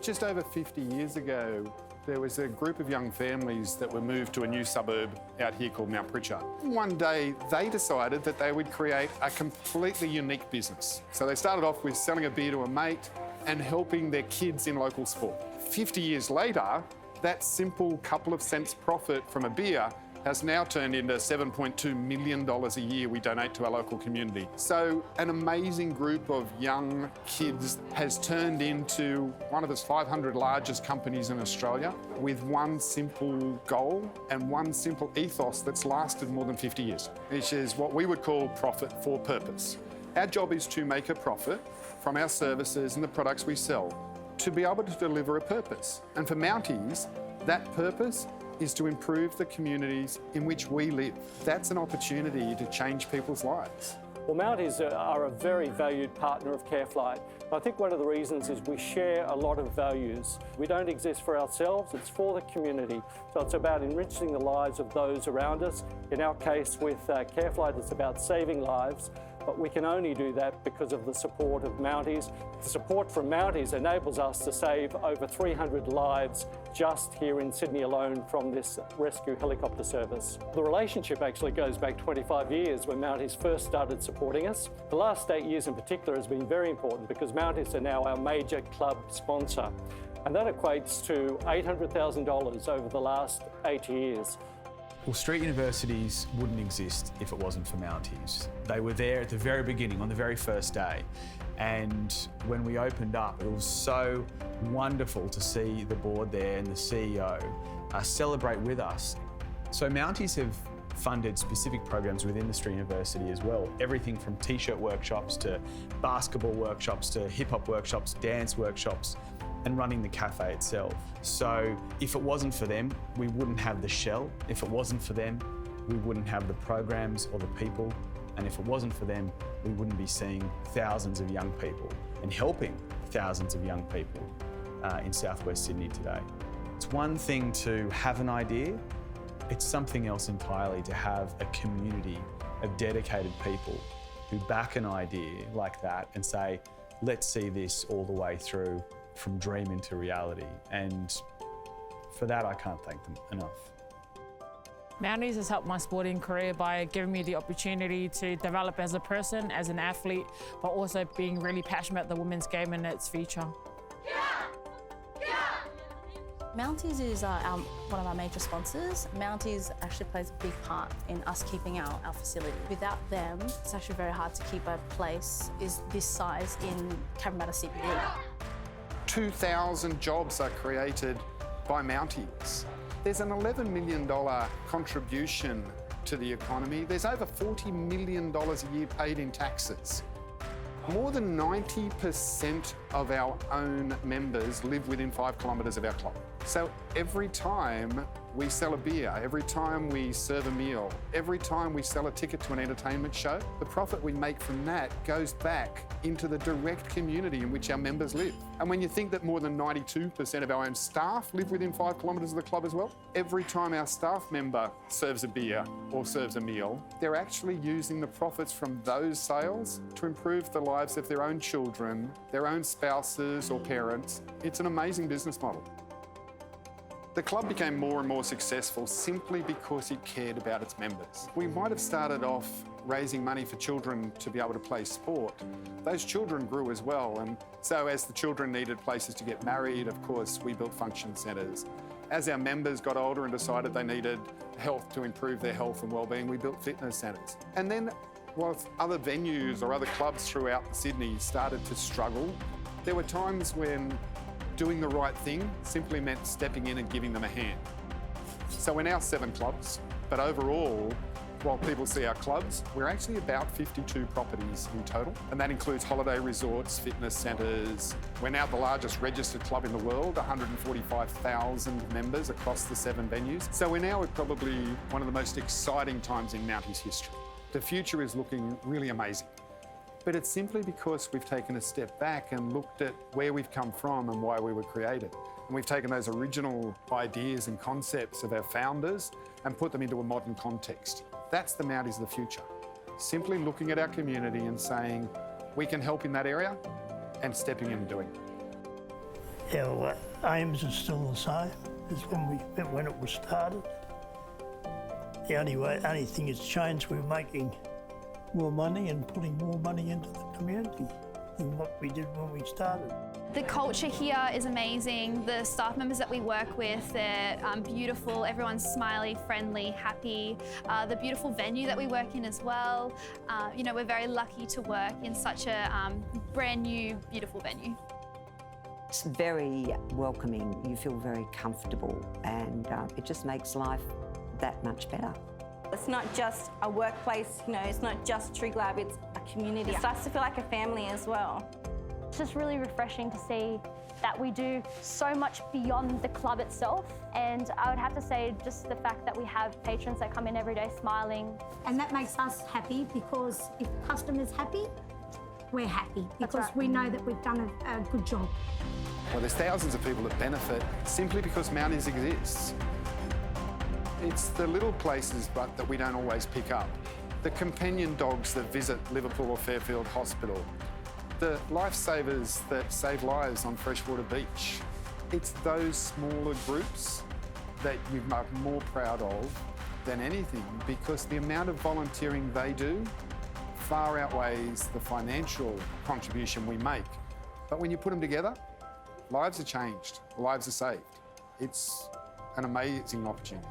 Just over 50 years ago, there was a group of young families that were moved to a new suburb out here called Mount Pritchard. One day, they decided that they would create a completely unique business. So they started off with selling a beer to a mate and helping their kids in local sport. 50 years later, that simple couple of cents profit from a beer has now turned into $7.2 million a year we donate to our local community. So an amazing group of young kids has turned into one of the 500 largest companies in Australia with one simple goal and one simple ethos that's lasted more than 50 years, which is what we would call profit for purpose. Our job is to make a profit from our services and the products we sell to be able to deliver a purpose. And for Mounties, that purpose is to improve the communities in which we live. That's an opportunity to change people's lives. Well, Mounties are a very valued partner of Careflight. I think one of the reasons is we share a lot of values. We don't exist for ourselves, it's for the community. So it's about enriching the lives of those around us. In our case with Careflight, it's about saving lives. But we can only do that because of the support of Mounties. The support from Mounties enables us to save over 300 lives just here in Sydney alone from this rescue helicopter service. The relationship actually goes back 25 years when Mounties first started supporting us. The last 8 years in particular has been very important because Mounties are now our major club sponsor. And that equates to $800,000 over the last 8 years. Well, street universities wouldn't exist if it wasn't for Mounties. They were there at the very beginning, on the very first day. And when we opened up, it was so wonderful to see the board there and the CEO celebrate with us. So Mounties have funded specific programs within the street university as well. Everything from t-shirt workshops to basketball workshops to hip-hop workshops, dance workshops, and running the cafe itself. So if it wasn't for them, we wouldn't have the shell. If it wasn't for them, we wouldn't have the programs or the people. And if it wasn't for them, we wouldn't be seeing thousands of young people and helping thousands of young people in southwest Sydney today. It's one thing to have an idea. It's something else entirely to have a community of dedicated people who back an idea like that and say, let's see this all the way through from dream into reality. And for that, I can't thank them enough. Mounties has helped my sporting career by giving me the opportunity to develop as a person, as an athlete, but also being really passionate about the women's game and its future. Mounties is one of our major sponsors. Mounties actually plays a big part in us keeping our facility. Without them, it's actually very hard to keep a place this size in Cabramatta CBD. 2,000 jobs are created by Mounties. There's an $11 million contribution to the economy. There's over $40 million a year paid in taxes. More than 90% of our own members live within 5 kilometres of our club. So every time we sell a beer, every time we serve a meal, every time we sell a ticket to an entertainment show, the profit we make from that goes back into the direct community in which our members live. And when you think that more than 92% of our own staff live within 5 kilometres of the club as well, every time our staff member serves a beer or serves a meal, they're actually using the profits from those sales to improve the lives of their own children, their own spouses or parents. It's an amazing business model. The club became more and more successful simply because it cared about its members. We might have started off raising money for children to be able to play sport. Those children grew as well, and so as the children needed places to get married, of course, we built function centres. As our members got older and decided they needed help to improve their health and wellbeing, we built fitness centres. And then, whilst other venues or other clubs throughout Sydney started to struggle, there were times when doing the right thing simply meant stepping in and giving them a hand. So we're now 7 clubs, but overall, while people see our clubs, we're actually about 52 properties in total, and that includes holiday resorts, fitness centres. We're now the largest registered club in the world, 145,000 members across the 7 venues. So we're now at probably one of the most exciting times in Mounties history. The future is looking really amazing. But it's simply because we've taken a step back and looked at where we've come from and why we were created. And we've taken those original ideas and concepts of our founders and put them into a modern context. That's the Mounties of the future. Simply looking at our community and saying, we can help in that area, and stepping in and doing it. Our aims are still the same as when it was started. The only thing that's changed, we're making more money and putting more money into the community than what we did when we started. The culture here is amazing. The staff members that we work with, they're beautiful. Everyone's smiley, friendly, happy. The beautiful venue that we work in as well. You know, we're very lucky to work in such a brand new, beautiful venue. It's very welcoming. You feel very comfortable, and it just makes life that much better. It's not just a workplace, you know, it's not just Trig Lab, it's a community. It starts to feel like a family as well. It's just really refreshing to see that we do so much beyond the club itself. And I would have to say just the fact that we have patrons that come in every day smiling. And that makes us happy, because if the customer's happy, we're happy, because we know that we've done a good job. Well, there's thousands of people that benefit simply because Mounties exists. It's the little places but that we don't always pick up. The companion dogs that visit Liverpool or Fairfield Hospital. The lifesavers that save lives on Freshwater Beach. It's those smaller groups that you are more proud of than anything, because the amount of volunteering they do far outweighs the financial contribution we make. But when you put them together, lives are changed, lives are saved. It's an amazing opportunity.